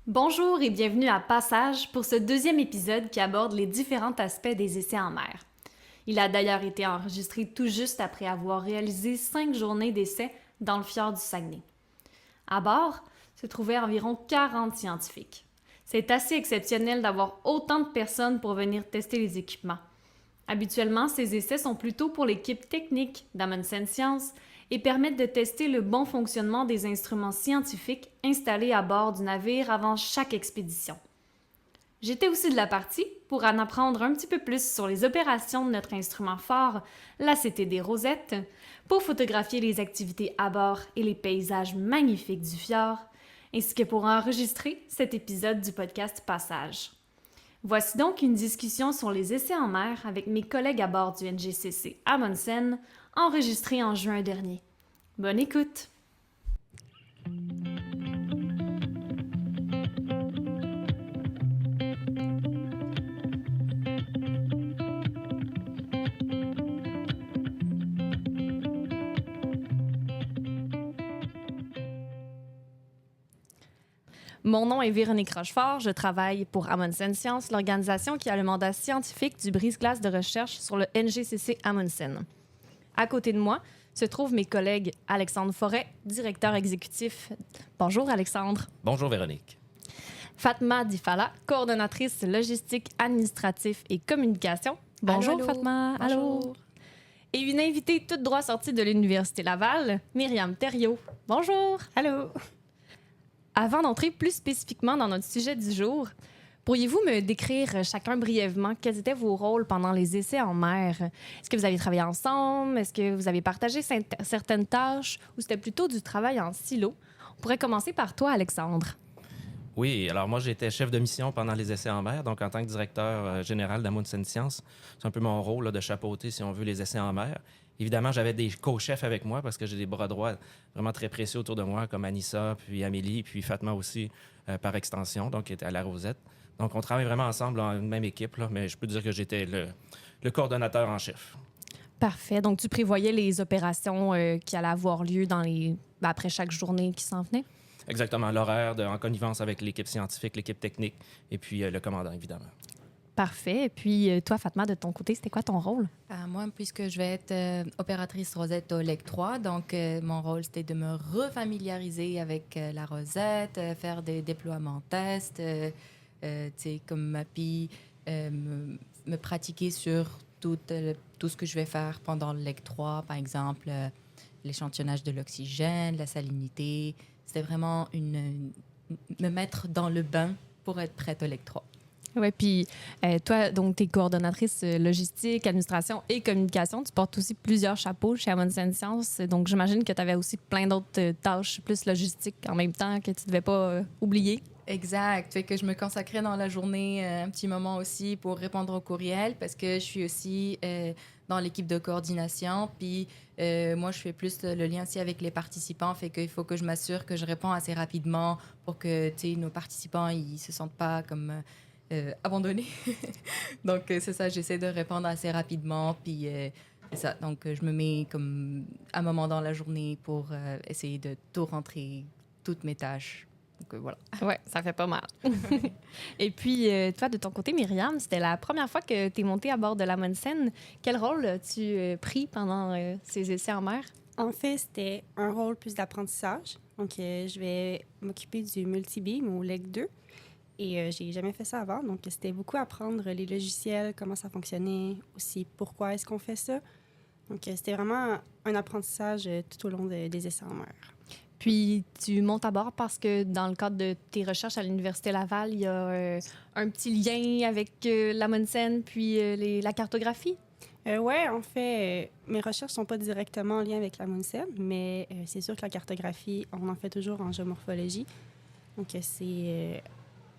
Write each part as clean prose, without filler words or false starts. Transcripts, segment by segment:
Bonjour et bienvenue à Passage pour ce deuxième épisode qui aborde les différents aspects des essais en mer. Il a d'ailleurs été enregistré tout juste après avoir réalisé 5 journées d'essais dans le fjord du Saguenay. À bord se trouvaient environ 40 scientifiques. C'est assez exceptionnel d'avoir autant de personnes pour venir tester les équipements. Habituellement, ces essais sont plutôt pour l'équipe technique d'Amundsen Science et permettent de tester le bon fonctionnement des instruments scientifiques installés à bord du navire avant chaque expédition. J'étais aussi de la partie pour en apprendre un petit peu plus sur les opérations de notre instrument phare, la CTD Rosette, pour photographier les activités à bord et les paysages magnifiques du fjord, ainsi que pour enregistrer cet épisode du podcast Passage. Voici donc une discussion sur les essais en mer avec mes collègues à bord du NGCC Amundsen, enregistrée en juin dernier. Bonne écoute! Mon nom est Véronique Rochefort, je travaille pour Amundsen Science, l'organisation qui a le mandat scientifique du brise-glace de recherche sur le NGCC Amundsen. À côté de moi se trouvent mes collègues Alexandre Forêt, directeur exécutif. Bonjour Alexandre. Bonjour Véronique. Fatma Difala, coordonnatrice logistique, administratif et communication. Bonjour allô. Fatma. Bonjour. Allô. Et une invitée toute droit sortie de l'Université Laval, Myriam Thériault. Bonjour. Allô. Avant d'entrer plus spécifiquement dans notre sujet du jour, pourriez-vous me décrire chacun brièvement quels étaient vos rôles pendant les essais en mer? Est-ce que vous avez travaillé ensemble? Est-ce que vous avez partagé certaines tâches? Ou c'était plutôt du travail en silo? On pourrait commencer par toi, Alexandre. Oui, alors moi j'étais chef de mission pendant les essais en mer, donc en tant que directeur général d'Amundsen Science, c'est un peu mon rôle là, de chapeauter, si on veut, les essais en mer. Évidemment, j'avais des co-chefs avec moi parce que j'ai des bras droits vraiment très précieux autour de moi, comme Anissa, puis Amélie, puis Fatma aussi, par extension, donc qui était à la Rosette. Donc on travaille vraiment ensemble dans une même équipe, là, mais je peux dire que j'étais le coordonnateur en chef. Parfait. Donc, tu prévoyais les opérations qui allaient avoir lieu après chaque journée qui s'en venait? Exactement, l'horaire en connivence avec l'équipe scientifique, l'équipe technique et puis le commandant, évidemment. Parfait. Et puis, toi, Fatma, de ton côté, c'était quoi ton rôle? Moi, puisque je vais être opératrice Rosette au LEC 3, donc mon rôle, c'était de me refamiliariser avec la Rosette, faire des déploiements tests, comme MAPI, me pratiquer sur tout ce que je vais faire pendant le LEC 3, par exemple, l'échantillonnage de l'oxygène, la salinité. C'était vraiment me mettre dans le bain pour être prête au LEC 3. Oui, puis toi, donc, tu es coordonnatrice logistique, administration et communication. Tu portes aussi plusieurs chapeaux chez Amundsen Science. Donc, j'imagine que tu avais aussi plein d'autres tâches plus logistiques en même temps que tu ne devais pas oublier. Exact. Fait que je me consacrais dans la journée un petit moment aussi pour répondre aux courriels parce que je suis aussi dans l'équipe de coordination. Puis moi, je fais plus le lien aussi avec les participants. Fait qu'il faut que je m'assure que je réponds assez rapidement pour que nos participants ils se sentent pas comme abandonnés. Donc, c'est ça. J'essaie de répondre assez rapidement. Puis c'est ça. Donc, je me mets comme un moment dans la journée pour essayer de tout rentrer, toutes mes tâches. Donc, voilà. Oui, ça fait pas mal. Et puis, toi, de ton côté, Myriam, c'était la première fois que tu es montée à bord de l'Amundsen. Quel rôle as-tu pris pendant ces essais en mer? En fait, c'était un rôle plus d'apprentissage. Donc, je vais m'occuper du multibeam ou LEC 2. Et j'ai jamais fait ça avant. Donc, c'était beaucoup apprendre les logiciels, comment ça fonctionnait, aussi pourquoi est-ce qu'on fait ça. Donc, c'était vraiment un apprentissage tout au long des essais en mer. Puis, tu montes à bord parce que dans le cadre de tes recherches à l'Université Laval, il y a un petit lien avec l'Amundsen puis la cartographie? Oui, en fait, mes recherches ne sont pas directement en lien avec l'Amundsen, mais c'est sûr que la cartographie, on en fait toujours en géomorphologie. Donc, c'est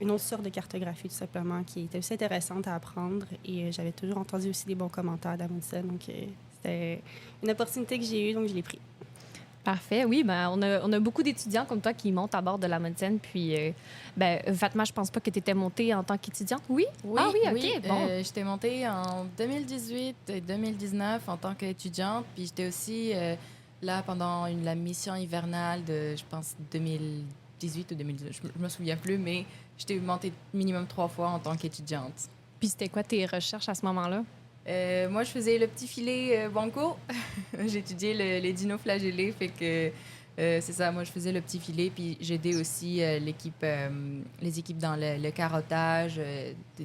une autre sorte de cartographie, tout simplement, qui était aussi intéressante à apprendre. Et j'avais toujours entendu aussi des bons commentaires d'Amundsen. Donc, c'était une opportunité que j'ai eue, donc je l'ai pris. Parfait, oui. On a beaucoup d'étudiants comme toi qui montent à bord de l'Amundsen. Puis, Fatma, je pense pas que tu étais montée en tant qu'étudiante. Oui? Oui, Ah oui, OK, oui. bon. J'étais montée en 2018 et 2019 en tant qu'étudiante. Puis j'étais aussi là pendant la mission hivernale de, je pense, 2018 2018 ou 2019, je me souviens plus, mais j'étais montée minimum 3 fois en tant qu'étudiante. Puis c'était quoi tes recherches à ce moment-là? Moi, je faisais le petit filet banco. J'étudiais les dinoflagellés, fait que c'est ça. Moi, je faisais le petit filet, puis j'aidais aussi les équipes dans le carottage,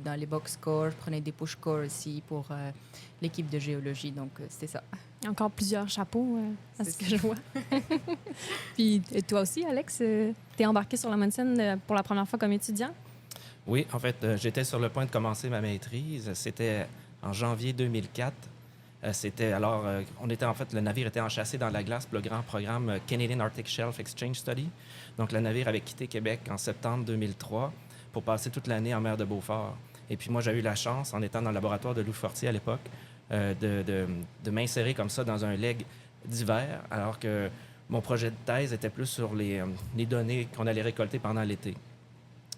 dans les box scores. Je prenais des push scores aussi pour l'équipe de géologie, donc c'était ça. Encore plusieurs chapeaux, à C'est ce que ça. je vois. Puis toi aussi, Alex, t'es embarqué sur la Munson pour la première fois comme étudiant? Oui, en fait, j'étais sur le point de commencer ma maîtrise. C'était en janvier 2004. On était en fait, le navire était enchâssé dans la glace pour le grand programme Canadian Arctic Shelf Exchange Study. Donc, le navire avait quitté Québec en septembre 2003 pour passer toute l'année en mer de Beaufort. Et puis, moi, j'ai eu la chance, en étant dans le laboratoire de Lou Fortier à l'époque, de m'insérer comme ça dans un leg d'hiver, alors que mon projet de thèse était plus sur les données qu'on allait récolter pendant l'été.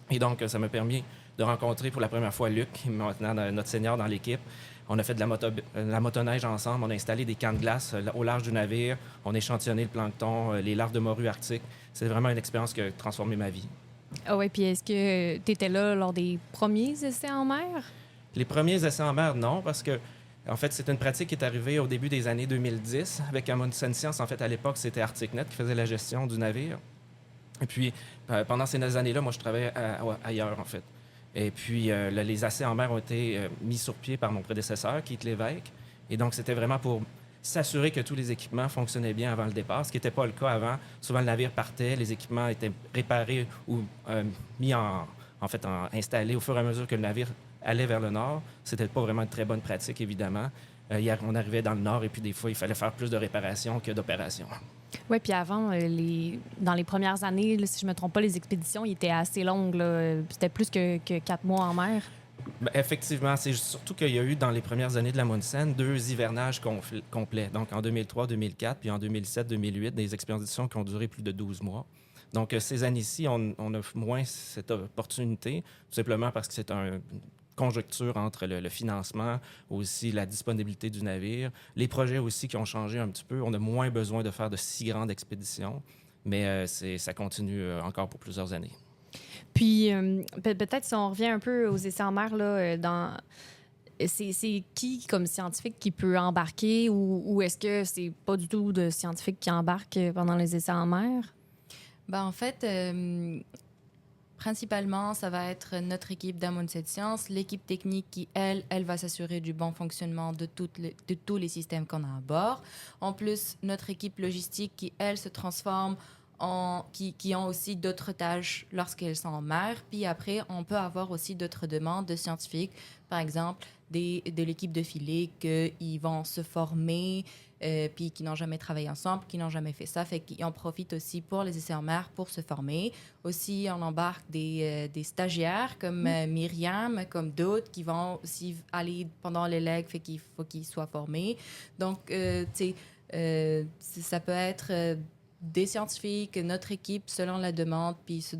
Et donc, ça m'a permis de rencontrer pour la première fois Luc, maintenant notre senior dans l'équipe. On a fait de la motoneige ensemble, on a installé des camps de glace au large du navire, on a échantillonné le plancton, les larves de morue arctique. C'est vraiment une expérience qui a transformé ma vie. Ah ouais, puis est-ce que tu étais là lors des premiers essais en mer? Les premiers essais en mer, non, parce que en fait, c'est une pratique qui est arrivée au début des années 2010 avec Amundsen Science. En fait, à l'époque, c'était ArcticNet qui faisait la gestion du navire. Et puis, pendant ces années-là, moi, je travaillais ailleurs, en fait. Et puis, les essais en mer ont été mis sur pied par mon prédécesseur, Keith Lévesque. Et donc, c'était vraiment pour s'assurer que tous les équipements fonctionnaient bien avant le départ, ce qui n'était pas le cas avant. Souvent, le navire partait, les équipements étaient réparés ou installés au fur et à mesure que le navire allait vers le nord. C'était pas vraiment une très bonne pratique, évidemment. On arrivait dans le nord et puis des fois, il fallait faire plus de réparations que d'opérations. Oui, puis avant, dans les premières années, là, si je ne me trompe pas, les expéditions ils étaient assez longues. Là. C'était plus que 4 mois en mer. Ben, effectivement, c'est surtout qu'il y a eu dans les premières années de la Munson 2 hivernages complets. Donc en 2003-2004 puis en 2007-2008, des expéditions qui ont duré plus de 12 mois. Donc ces années-ci, on a moins cette opportunité, tout simplement parce que c'est une conjoncture entre le financement, aussi la disponibilité du navire, les projets aussi qui ont changé un petit peu. On a moins besoin de faire de si grandes expéditions, mais ça continue encore pour plusieurs années. Puis, peut-être si on revient un peu aux essais en mer, là, c'est qui, comme scientifique, qui peut embarquer ou est-ce que c'est pas du tout de scientifiques qui embarquent pendant les essais en mer? Ben, en fait, principalement, ça va être notre équipe d'Amundsen Science, l'équipe technique qui, elle va s'assurer du bon fonctionnement de tous les systèmes qu'on a à bord. En plus, notre équipe logistique qui, elle, se transforme qui ont aussi d'autres tâches lorsqu'elles sont en mer. Puis après, on peut avoir aussi d'autres demandes de scientifiques, par exemple, de l'équipe de filet qu'ils vont se former, puis qui n'ont jamais travaillé ensemble, qui n'ont jamais fait ça. Fait qu'ils en profitent aussi pour les essais en mer pour se former. Aussi, on embarque des stagiaires comme Myriam, comme d'autres qui vont aussi aller pendant les legs, fait qu'il faut qu'ils soient formés. Donc, tu sais, ça peut être des scientifiques, notre équipe, selon la demande, puis ce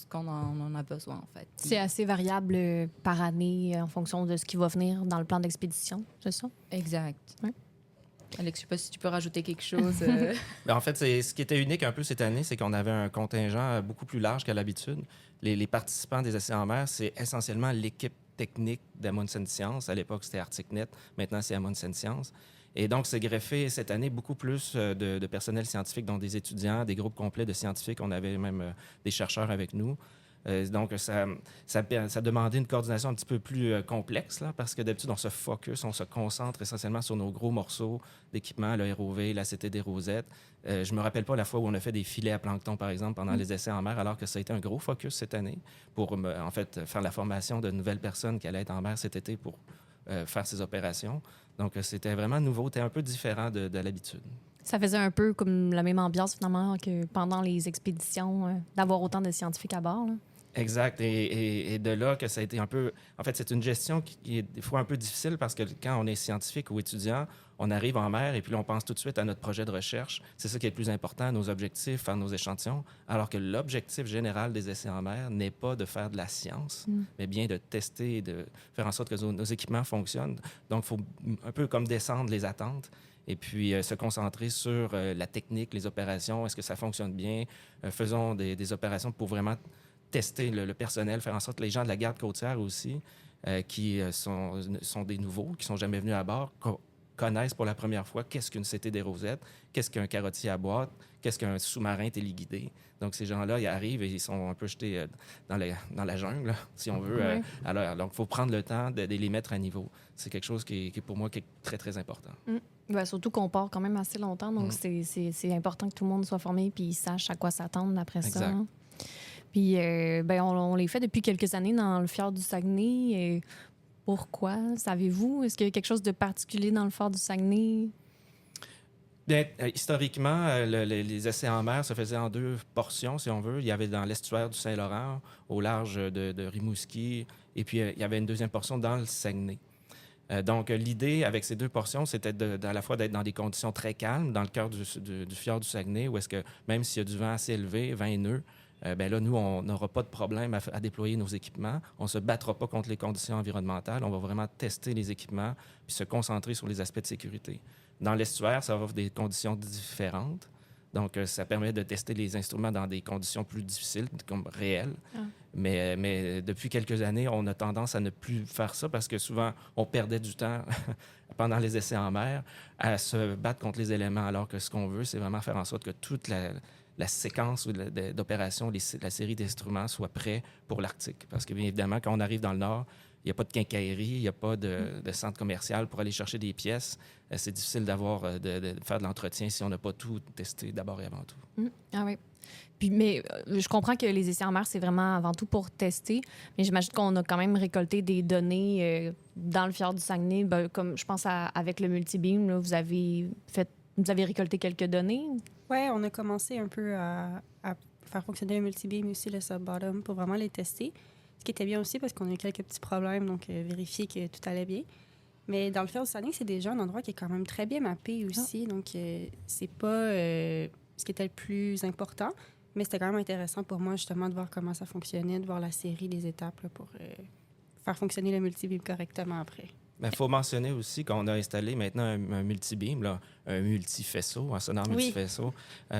qu'on en a besoin, en fait. C'est assez variable par année en fonction de ce qui va venir dans le plan d'expédition, c'est ça? Exact. Ouais. Alex, je sais pas si tu peux rajouter quelque chose. Ben, en fait, ce qui était unique un peu cette année, c'est qu'on avait un contingent beaucoup plus large qu'à l'habitude. Les participants des essais en mer, c'est essentiellement l'équipe technique d'Amundsen Science. À l'époque, c'était ArcticNet. Maintenant, c'est Amundsen Science. Et donc, c'est greffé cette année beaucoup plus de personnel scientifique, dont des étudiants, des groupes complets de scientifiques. On avait même des chercheurs avec nous. Donc, ça demandait une coordination un petit peu plus complexe, là, parce que d'habitude, on se concentre essentiellement sur nos gros morceaux d'équipement, le ROV, la CT des Rosettes. Je me rappelle pas la fois où on a fait des filets à plancton, par exemple, pendant les essais en mer, alors que ça a été un gros focus cette année pour, en fait, faire la formation de nouvelles personnes qui allaient être en mer cet été pour faire ces opérations. Donc, c'était vraiment nouveau, c'était un peu différent de l'habitude. Ça faisait un peu comme la même ambiance, finalement, que pendant les expéditions, d'avoir autant de scientifiques à bord, là. Exact. Et de là que ça a été un peu... En fait, c'est une gestion qui est des fois un peu difficile parce que quand on est scientifique ou étudiant, on arrive en mer et puis là, on pense tout de suite à notre projet de recherche. C'est ça qui est le plus important, nos objectifs, faire nos échantillons. Alors que l'objectif général des essais en mer n'est pas de faire de la science, mais bien de tester et de faire en sorte que nos équipements fonctionnent. Donc, il faut un peu comme descendre les attentes et puis se concentrer sur la technique, les opérations. Est-ce que ça fonctionne bien? Faisons des opérations pour vraiment tester le personnel, faire en sorte que les gens de la garde côtière aussi, qui sont des nouveaux, qui sont jamais venus à bord, connaissent pour la première fois qu'est-ce qu'une CT des Rosettes, qu'est-ce qu'un carottier à boîte, qu'est-ce qu'un sous-marin téléguidé. Donc, ces gens-là, ils arrivent et ils sont un peu jetés dans la jungle, là, si on veut. Oui. Alors, donc, il faut prendre le temps de les mettre à niveau. C'est quelque chose qui est pour moi qui est très, très important. Ben, surtout qu'on part quand même assez longtemps, donc c'est important que tout le monde soit formé puis sache à quoi s'attendre après ça. Exact. Hein. Puis, ben, on les fait depuis quelques années dans le fjord du Saguenay. Pourquoi? Savez-vous? Est-ce qu'il y a quelque chose de particulier dans le fort du Saguenay? Bien, historiquement, les essais en mer se faisaient en deux portions, si on veut. Il y avait dans l'estuaire du Saint-Laurent, au large de Rimouski, et puis il y avait une deuxième portion dans le Saguenay. Donc, l'idée avec ces deux portions, c'était à la fois d'être dans des conditions très calmes, dans le cœur du fjord du Saguenay, où est-ce que même s'il y a du vent assez élevé, vent haineux, ben là, nous, on n'aura pas de problème à déployer nos équipements. On ne se battra pas contre les conditions environnementales. On va vraiment tester les équipements puis se concentrer sur les aspects de sécurité. Dans l'estuaire, ça offre des conditions différentes. Donc, ça permet de tester les instruments dans des conditions plus difficiles, comme réelles. Mais depuis quelques années, on a tendance à ne plus faire ça parce que souvent, on perdait du temps pendant les essais en mer à se battre contre les éléments, alors que ce qu'on veut, c'est vraiment faire en sorte que toute la séquence d'opérations, la série d'instruments soit prêt pour l'Arctique. Parce que, bien évidemment, quand on arrive dans le Nord, il n'y a pas de quincaillerie, il n'y a pas de centre commercial pour aller chercher des pièces. C'est difficile de faire de l'entretien si on n'a pas tout testé d'abord et avant tout. Ah oui. Puis, mais je comprends que les essais en mer, c'est vraiment avant tout pour tester, mais j'imagine qu'on a quand même récolté des données dans le fjord du Saguenay, ben, comme je pense avec le multibeam, là, vous avez récolté quelques données. Oui, on a commencé un peu à faire fonctionner le multibeam et aussi le sub-bottom pour vraiment les tester. Ce qui était bien aussi parce qu'on a eu quelques petits problèmes, donc vérifier que tout allait bien. Mais dans le fjord du Saguenay, c'est déjà un endroit qui est quand même très bien mappé aussi, donc c'est pas ce qui était le plus important, mais c'était quand même intéressant pour moi justement de voir comment ça fonctionnait, de voir la série des étapes là, pour faire fonctionner le multibeam correctement après. Il faut mentionner aussi qu'on a installé maintenant un multibeam, là, un multifaisceau, un sonar multifaisceau,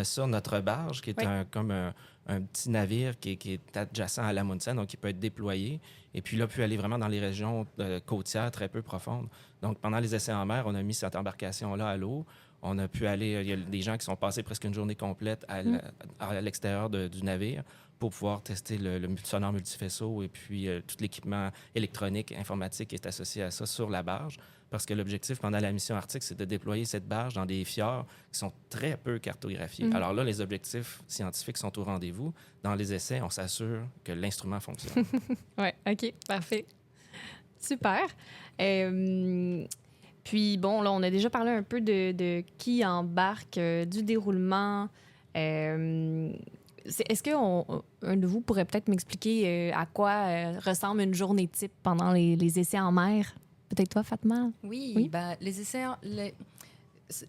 sur notre barge, qui est comme un petit navire qui est adjacent à l'Amundsen, donc qui peut être déployé. Et puis là, peut aller vraiment dans les régions côtières très peu profondes. Donc, pendant les essais en mer, on a mis cette embarcation-là à l'eau. On a pu aller... Il y a des gens qui sont passés presque une journée complète à l'extérieur du navire pour pouvoir tester le sonar multifaisceau et puis tout l'équipement électronique, informatique qui est associé à ça sur la barge. Parce que l'objectif pendant la mission Arctique, c'est de déployer cette barge dans des fjords qui sont très peu cartographiés. Alors là, les objectifs scientifiques sont au rendez-vous. Dans les essais, on s'assure que l'instrument fonctionne. Oui, OK, parfait. Super. Puis bon, là, on a déjà parlé un peu de qui embarque, du déroulement. Est-ce qu'un de vous pourrait peut-être m'expliquer à quoi ressemble une journée type pendant les essais en mer? Peut-être toi, Fatma? Oui. Ben, les essais,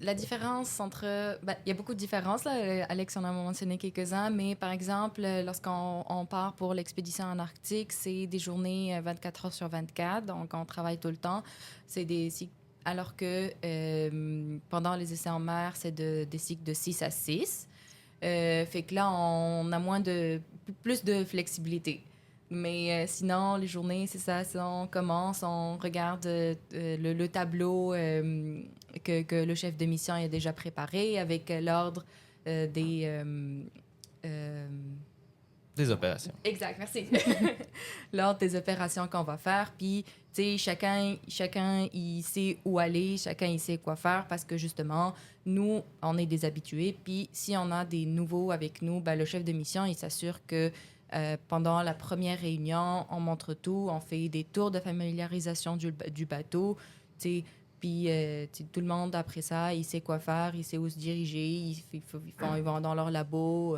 la différence entre... Ben, il y a beaucoup de différences, là. Alex en a mentionné quelques-uns, mais par exemple, lorsqu'on part pour l'expédition en Arctique, c'est des journées 24 heures sur 24, donc on travaille tout le temps. Alors que pendant les essais en mer, c'est des cycles de 6 à 6. Fait que là, on a plus de flexibilité. Mais sinon, les journées, c'est ça. On commence, on regarde le tableau que le chef de mission a déjà préparé avec l'ordre des opérations. Exact, merci. L'ordre des opérations qu'on va faire. Puis, tu sais, chacun, il sait où aller, chacun, il sait quoi faire parce que, justement, nous, on est des habitués. Puis, si on a des nouveaux avec nous, ben, le chef de mission, il s'assure que pendant la première réunion, on montre tout, on fait des tours de familiarisation du bateau, tu sais, puis tout le monde, après ça, il sait quoi faire, il sait où se diriger, ils vont dans leur labo,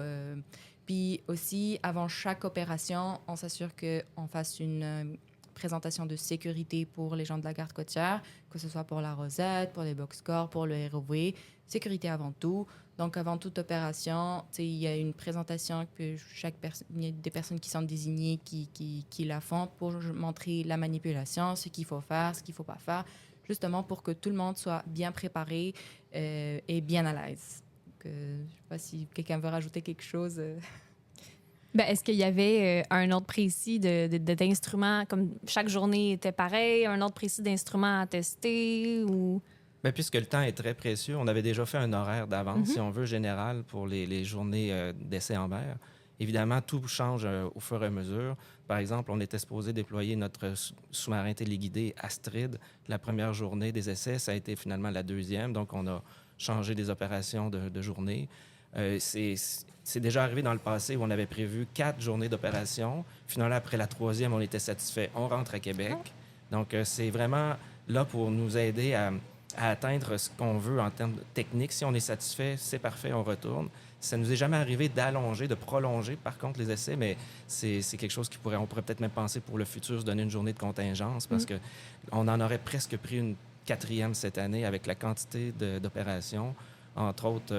Puis aussi, avant chaque opération, on s'assure qu'on fasse une présentation de sécurité pour les gens de la garde côtière, que ce soit pour la Rosette, pour les box-corps, pour le ROV. Sécurité avant tout. Donc, avant toute opération, il y a une présentation que il y a des personnes qui sont désignées qui la font pour montrer la manipulation, ce qu'il faut faire, ce qu'il ne faut pas faire, justement pour que tout le monde soit bien préparé et bien à l'aise. Donc, je ne sais pas si quelqu'un veut rajouter quelque chose. Ben, est-ce qu'il y avait un ordre précis d'instruments, comme chaque journée était pareil, un ordre précis d'instruments à tester ou... Bien, puisque le temps est très précieux, on avait déjà fait un horaire d'avance, si on veut, général pour les journées d'essai en mer. Évidemment, tout change au fur et à mesure. Par exemple, on était supposé déployer notre sous-marin téléguidé Astrid la première journée des essais. Ça a été finalement la deuxième, donc on a changé des opérations de journée. C'est déjà arrivé dans le passé où on avait prévu 4 journées d'opération. Finalement, après la troisième, on était satisfait. On rentre à Québec. Donc, c'est vraiment là pour nous aider à atteindre ce qu'on veut en termes techniques. Si on est satisfait, c'est parfait, on retourne. Ça nous est jamais arrivé d'allonger, de prolonger, par contre, les essais, mais c'est quelque chose on pourrait peut-être même penser pour le futur, se donner une journée de contingence, parce que on en aurait presque pris une 4e cette année avec la quantité d'opérations, entre autres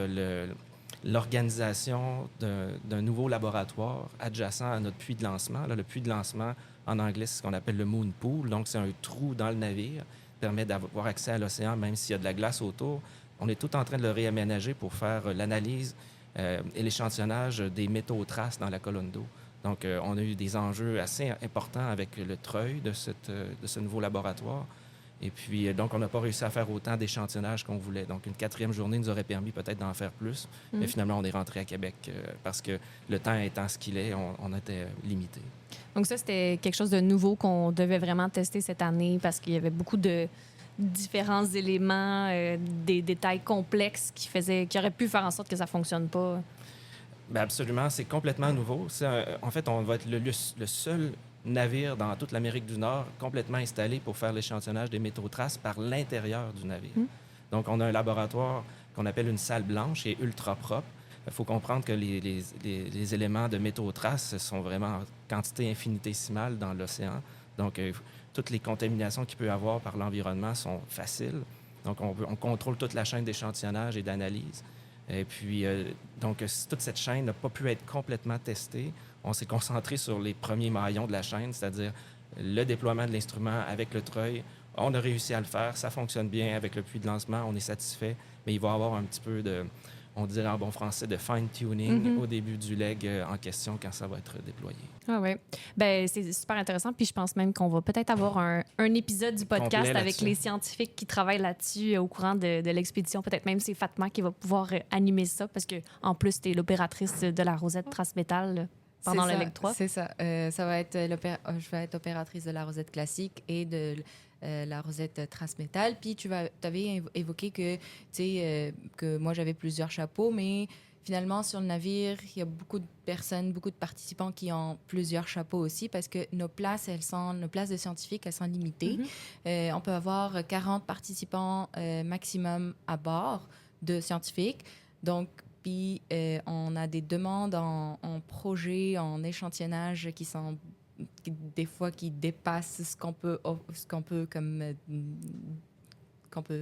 l'organisation d'un nouveau laboratoire adjacent à notre puits de lancement. Là, le puits de lancement, en anglais, c'est ce qu'on appelle le moon pool. Donc, c'est un trou dans le navire qui permet d'avoir accès à l'océan, même s'il y a de la glace autour. On est tout en train de le réaménager pour faire l'analyse et l'échantillonnage des métaux traces dans la colonne d'eau. Donc, on a eu des enjeux assez importants avec le treuil de ce nouveau laboratoire. Et puis, donc, on n'a pas réussi à faire autant d'échantillonnage qu'on voulait. Donc, une 4e journée nous aurait permis peut-être d'en faire plus. Mais finalement, on est rentré à Québec parce que le temps étant ce qu'il est, on était limité. Donc ça, c'était quelque chose de nouveau qu'on devait vraiment tester cette année parce qu'il y avait beaucoup de différents éléments, des détails complexes qui auraient pu faire en sorte que ça ne fonctionne pas. Bien, absolument. C'est complètement nouveau. En fait, on va être le seul navire dans toute l'Amérique du Nord complètement installé pour faire l'échantillonnage des métaux traces par l'intérieur du navire. Donc, on a un laboratoire qu'on appelle une salle blanche et ultra propre. Il faut comprendre que les éléments de métaux traces sont vraiment en quantité infinitésimale dans l'océan. Donc, toutes les contaminations qu'il peut y avoir par l'environnement sont faciles. Donc, on contrôle toute la chaîne d'échantillonnage et d'analyse. Et puis, donc, toute cette chaîne n'a pas pu être complètement testée. On s'est concentré sur les premiers maillons de la chaîne, c'est-à-dire le déploiement de l'instrument avec le treuil. On a réussi à le faire, ça fonctionne bien avec le puits de lancement, on est satisfait, mais il va y avoir un petit peu on dirait en bon français, de fine-tuning au début du leg en question quand ça va être déployé. Ah oui. Ben c'est super intéressant. Puis je pense même qu'on va peut-être avoir un épisode du podcast avec les scientifiques qui travaillent là-dessus au courant de l'expédition. Peut-être même c'est Fatma qui va pouvoir animer ça parce que en plus, tu es l'opératrice de la Rosette Transmétal pendant le leg 3. C'est ça. Je vais être opératrice de la Rosette classique et de la Rosette Transmétal. Puis tu avais évoqué que moi, j'avais plusieurs chapeaux, mais finalement, sur le navire, il y a beaucoup de personnes, beaucoup de participants qui ont plusieurs chapeaux aussi parce que nos places de scientifiques, elles sont limitées. On peut avoir 40 participants maximum à bord de scientifiques. Donc, puis on a des demandes en projet, en échantillonnage qui sont des fois qui dépassent ce qu'on peut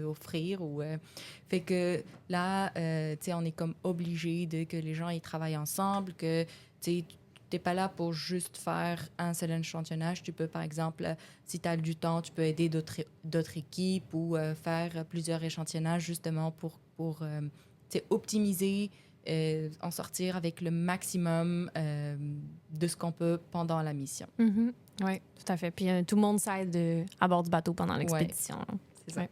offrir fait que là on est comme obligé que les gens ils travaillent ensemble, que tu n'es pas là pour juste faire un seul échantillonnage. Tu peux par exemple, si tu as du temps, tu peux aider d'autres équipes ou faire plusieurs échantillonnages justement pour optimiser, en sortir avec le maximum de ce qu'on peut pendant la mission. Oui, tout à fait. Puis tout le monde s'aide à bord du bateau pendant l'expédition. Ouais, c'est ça. Ouais.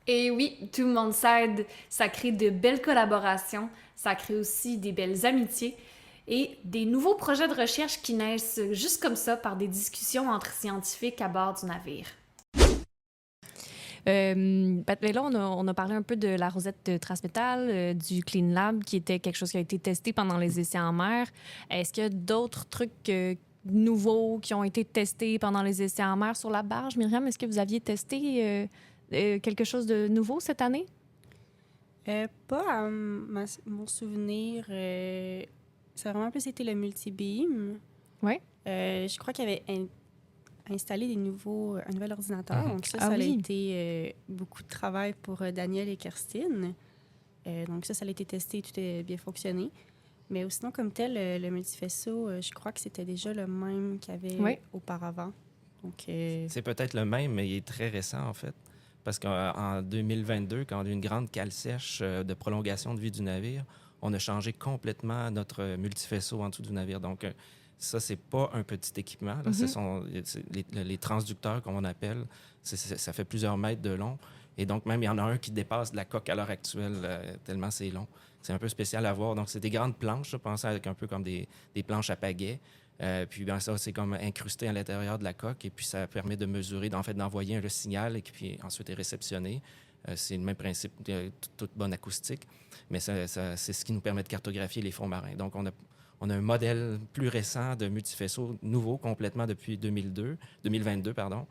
Et oui, tout le monde s'aide. Ça crée de belles collaborations. Ça crée aussi des belles amitiés et des nouveaux projets de recherche qui naissent juste comme ça par des discussions entre scientifiques à bord du navire. Là, on a parlé un peu de la Rosette Transmétal, du Clean Lab, qui était quelque chose qui a été testé pendant les essais en mer. Est-ce qu'il y a d'autres trucs nouveaux qui ont été testés pendant les essais en mer sur la barge? Myriam, est-ce que vous aviez testé quelque chose de nouveau cette année? Pas à mon souvenir. Ça a vraiment plus été le multibeam. Ouais. Je crois qu'il y avait installé un nouvel ordinateur. Mhm. Donc ça Ah a oui. été beaucoup de travail pour Daniel et Kirstine. Donc ça a été testé et tout a bien fonctionné. Mais sinon, comme tel, le multifaisceau, je crois que c'était déjà le même qu'il y avait Ouais. auparavant. Donc, C'est peut-être le même, mais il est très récent, en fait. Parce qu'en 2022, quand on a eu une grande cale sèche de prolongation de vie du navire, on a changé complètement notre multifaisceau en dessous du navire. Donc, ça, c'est pas un petit équipement. Là. Ce sont les transducteurs, comme on appelle. Ça fait plusieurs mètres de long. Et donc, même, il y en a un qui dépasse la coque à l'heure actuelle, tellement c'est long. C'est un peu spécial à voir. Donc, c'est des grandes planches, je pense, avec un peu comme des planches à pagaie. Puis ben, ça, c'est comme incrusté à l'intérieur de la coque et puis ça permet de mesurer, en fait, d'envoyer le signal et puis ensuite est réceptionné. C'est le même principe de toute bonne acoustique, mais c'est ce qui nous permet de cartographier les fonds marins. Donc, on a un modèle plus récent de multifaisceau, nouveau complètement depuis 2022, pardon.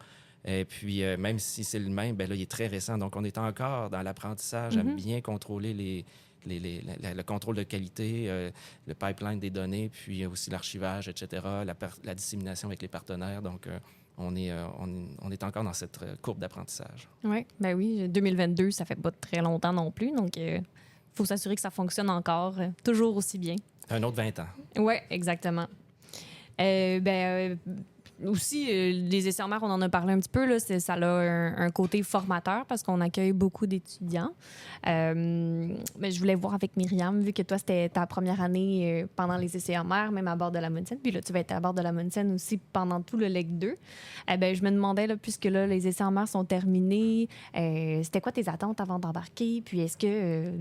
Et puis, même si c'est le même, ben là, il est très récent. Donc, on est encore dans l'apprentissage à bien contrôler le contrôle de qualité, le pipeline des données, puis aussi l'archivage, etc., la dissémination avec les partenaires. Donc, on est encore dans cette courbe d'apprentissage. Ouais. Ben oui, 2022, ça fait pas très longtemps non plus. Donc, faut s'assurer que ça fonctionne encore toujours aussi bien. Un autre 20 ans. Oui, exactement. Aussi, les essais en mer, on en a parlé un petit peu, là, ça a un côté formateur parce qu'on accueille beaucoup d'étudiants. Mais je voulais voir avec Myriam, vu que toi, c'était ta première année pendant les essais en mer, même à bord de la Munsen, puis là, tu vas être à bord de la Munsen aussi pendant tout le Leg 2. Je me demandais, là, puisque là, les essais en mer sont terminés, c'était quoi tes attentes avant d'embarquer? Puis est-ce que,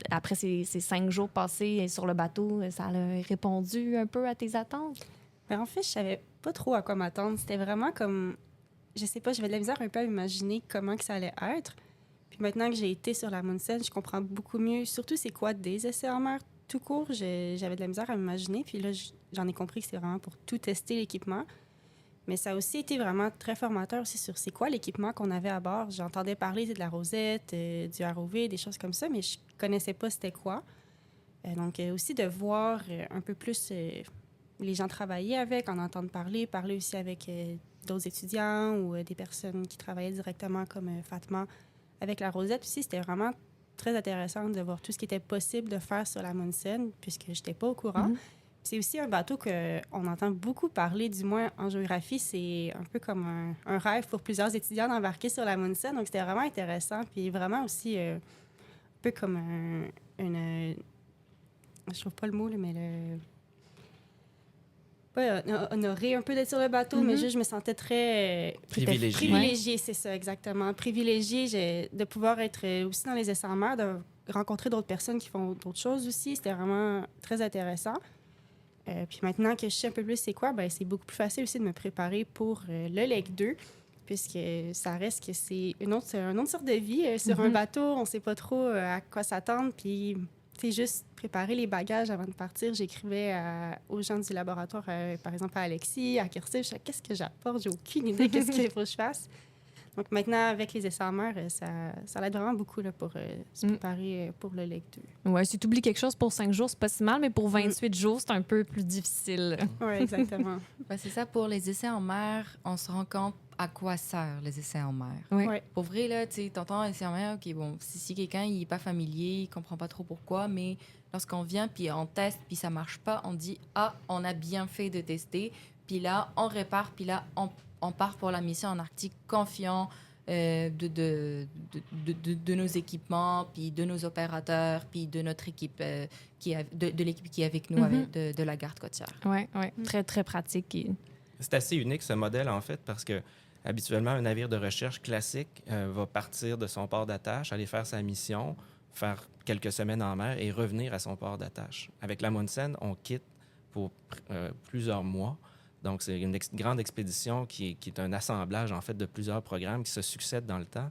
après ces 5 jours passés sur le bateau, ça a répondu un peu à tes attentes? Ben, en fait, je savais pas trop à quoi m'attendre. C'était vraiment comme... Je sais pas, j'avais de la misère un peu à imaginer comment que ça allait être. Puis maintenant que j'ai été sur la Munsen, je comprends beaucoup mieux, surtout c'est quoi des essais en mer tout court. J'avais de la misère à m'imaginer. Puis là, j'en ai compris que c'est vraiment pour tout tester l'équipement. Mais ça a aussi été vraiment très formateur aussi sur c'est quoi l'équipement qu'on avait à bord. J'entendais parler de la rosette, du ROV, des choses comme ça, mais je connaissais pas c'était quoi. Donc aussi de voir un peu plus... les gens travaillaient avec, en entendre parler aussi avec d'autres étudiants ou des personnes qui travaillaient directement comme Fatma avec la Rosette aussi. C'était vraiment très intéressant de voir tout ce qui était possible de faire sur la Munsen, puisque je n'étais pas au courant. Mm-hmm. C'est aussi un bateau qu'on entend beaucoup parler, du moins en géographie. C'est un peu comme un rêve pour plusieurs étudiants d'embarquer sur la Munsen. Donc, c'était vraiment intéressant. Puis vraiment aussi un peu comme une... Je trouve pas le mot, là, mais pas honorée un peu d'être sur le bateau, mais juste je me sentais très... Privilégiée. Privilégiée, c'est ça, exactement. Privilégiée de pouvoir être aussi dans les essais en mer, de rencontrer d'autres personnes qui font d'autres choses aussi. C'était vraiment très intéressant. Puis maintenant que je sais un peu plus c'est quoi, ben c'est beaucoup plus facile aussi de me préparer pour le Leg 2, puisque ça reste que c'est une autre sorte de vie. Sur un bateau, on ne sait pas trop à quoi s'attendre, puis... C'est juste préparer les bagages avant de partir. J'écrivais aux gens du laboratoire, par exemple à Alexis, à Kirsten, je disais qu'est-ce que j'apporte? J'ai aucune idée qu'est-ce qu'il faut que je fasse. Donc maintenant, avec les essais en mer, ça l'aide vraiment beaucoup là, pour se préparer pour le Leg 2. Ouais, si tu oublies quelque chose pour 5 jours, c'est pas si mal, mais pour 28 jours, c'est un peu plus difficile. Oui, exactement. Ben, c'est ça, pour les essais en mer, on se rend compte à quoi servent les essais en mer. Oui. Ouais. Pour vrai, là, tu sais, t'entends un essai en mer, OK, bon, si quelqu'un il est pas familier, il comprend pas trop pourquoi, mais lorsqu'on vient, puis on teste, puis ça marche pas, on dit « Ah, on a bien fait de tester », puis là, on répare, puis là, on part pour la mission en Arctique confiant de nos équipements, puis de nos opérateurs, puis de notre équipe, de l'équipe qui est avec nous, de la garde côtière. Oui, très, très pratique. C'est assez unique, ce modèle, en fait, parce que habituellement, un navire de recherche classique va partir de son port d'attache, aller faire sa mission, faire quelques semaines en mer et revenir à son port d'attache. Avec la Munsen, on quitte pour plusieurs mois. Donc, c'est une grande expédition qui est un assemblage, en fait, de plusieurs programmes qui se succèdent dans le temps.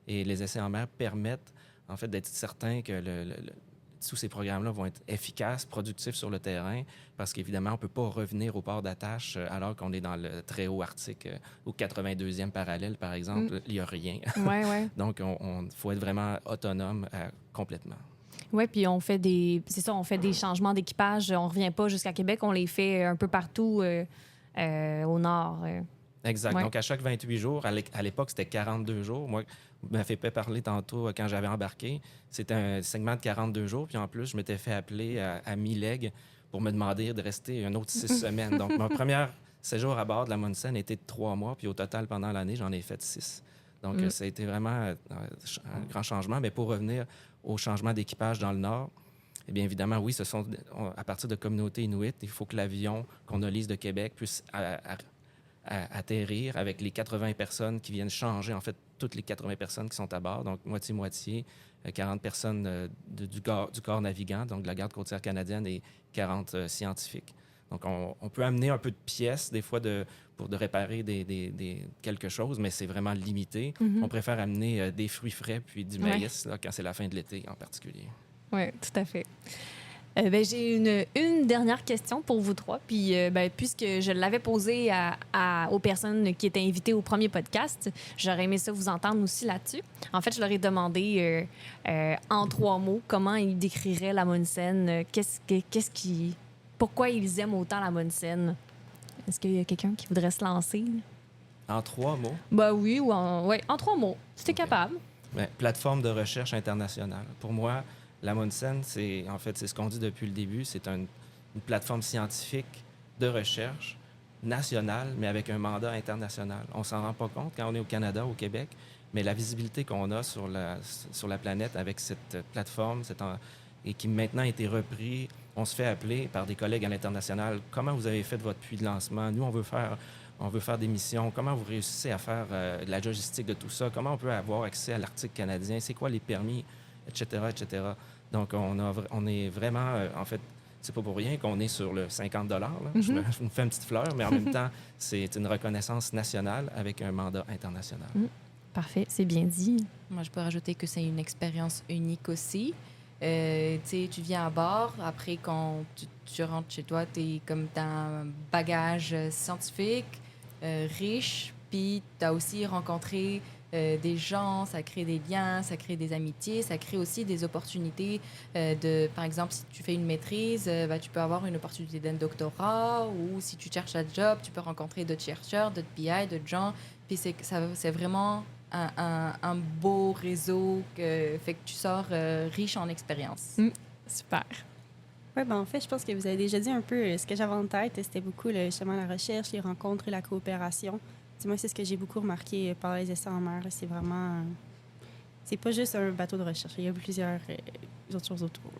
Et les essais en mer permettent, en fait, d'être certain que tous ces programmes-là vont être efficaces, productifs sur le terrain, parce qu'évidemment, on ne peut pas revenir au port d'attache alors qu'on est dans le très haut Arctique, au 82e parallèle, par exemple. Il n'y a rien. Ouais, ouais. Donc, il faut être vraiment autonome complètement. Oui, puis on fait des changements d'équipage. On ne revient pas jusqu'à Québec, on les fait un peu partout au nord. Exact. Ouais. Donc, à chaque 28 jours, à l'époque, c'était 42 jours. Moi, vous m'avez fait parler tantôt quand j'avais embarqué. C'était un segment de 42 jours. Puis en plus, je m'étais fait appeler à mi-leg pour me demander de rester un autre 6 semaines. Donc, mon premier séjour à bord de la Munson était de 3 mois. Puis au total, pendant l'année, j'en ai fait 6. Donc, ça a été vraiment un grand changement. Mais pour revenir au changement d'équipage dans le Nord, eh bien évidemment, oui, à partir de communautés inuites, il faut que l'avion qu'on a lise de Québec puisse atterrir avec les 80 personnes qui viennent changer, en fait, toutes les 80 personnes qui sont à bord, donc moitié-moitié, 40 personnes du corps navigant, donc de la Garde côtière canadienne, et 40 scientifiques. Donc, on peut amener un peu de pièces, des fois, pour réparer quelque chose, mais c'est vraiment limité. Mm-hmm. On préfère amener des fruits frais puis du maïs, là, quand c'est la fin de l'été en particulier. Oui, tout à fait. J'ai une dernière question pour vous trois. Puis, puisque je l'avais posée aux personnes qui étaient invitées au premier podcast, j'aurais aimé ça vous entendre aussi là-dessus. En fait, je leur ai demandé en 3 mots comment ils décriraient la Munson. Pourquoi ils aiment autant la Munson? Est-ce qu'il y a quelqu'un qui voudrait se lancer? En 3 mots? Oui, en 3 mots. Si t'es capable. Plateforme de recherche internationale. Pour moi, la Munson, c'est ce qu'on dit depuis le début, c'est une plateforme scientifique de recherche nationale, mais avec un mandat international. On s'en rend pas compte quand on est au Canada, au Québec, mais la visibilité qu'on a sur la planète avec cette plateforme, et qui maintenant a été repris, on se fait appeler par des collègues à l'international. Comment vous avez fait votre puits de lancement? Nous, on veut faire des missions. Comment vous réussissez à faire de la logistique de tout ça? Comment on peut avoir accès à l'Arctique canadien? C'est quoi les permis? Etc., etc. Donc, on est vraiment... en fait, c'est pas pour rien qu'on est sur le 50 $. Je me fais une petite fleur, mais en même temps, c'est une reconnaissance nationale avec un mandat international. Parfait, c'est bien dit. Moi, je peux rajouter que c'est une expérience unique aussi. Tu viens à bord, après, quand tu rentres chez toi, tu as un bagage scientifique riche, puis tu as aussi rencontré des gens, ça crée des liens, ça crée des amitiés, ça crée aussi des opportunités par exemple, si tu fais une maîtrise, tu peux avoir une opportunité d'un doctorat, ou si tu cherches un job, tu peux rencontrer d'autres chercheurs, d'autres PI, d'autres gens. Puis c'est vraiment un beau réseau fait que tu sors riche en expérience. Super. Oui, en fait, je pense que vous avez déjà dit un peu ce que j'avais en tête. C'était beaucoup justement la recherche, les rencontres et la coopération. Moi, c'est ce que j'ai beaucoup remarqué par les essais en mer. C'est vraiment... c'est pas juste un bateau de recherche. Il y a plusieurs autres choses autour.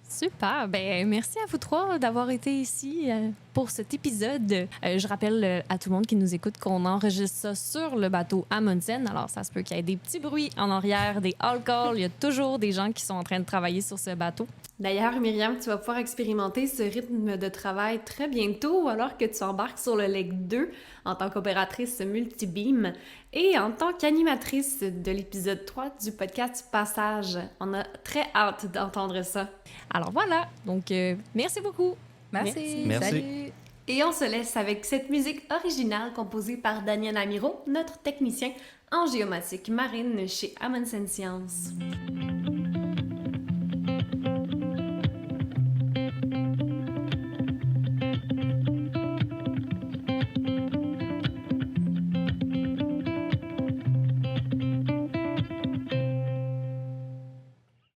Super. Merci à vous trois d'avoir été ici pour cet épisode. Je rappelle à tout le monde qui nous écoute qu'on enregistre ça sur le bateau Amundsen. Alors, ça se peut qu'il y ait des petits bruits en arrière, des all-calls. Il y a toujours des gens qui sont en train de travailler sur ce bateau. D'ailleurs, Myriam, tu vas pouvoir expérimenter ce rythme de travail très bientôt alors que tu embarques sur le Leg 2 en tant qu'opératrice multibeam et en tant qu'animatrice de l'épisode 3 du podcast Passage. On a très hâte d'entendre ça. Alors voilà, donc merci beaucoup. Merci. Salut. Et on se laisse avec cette musique originale composée par Daniel Amiro, notre technicien en géomatique marine chez Amundsen Sciences.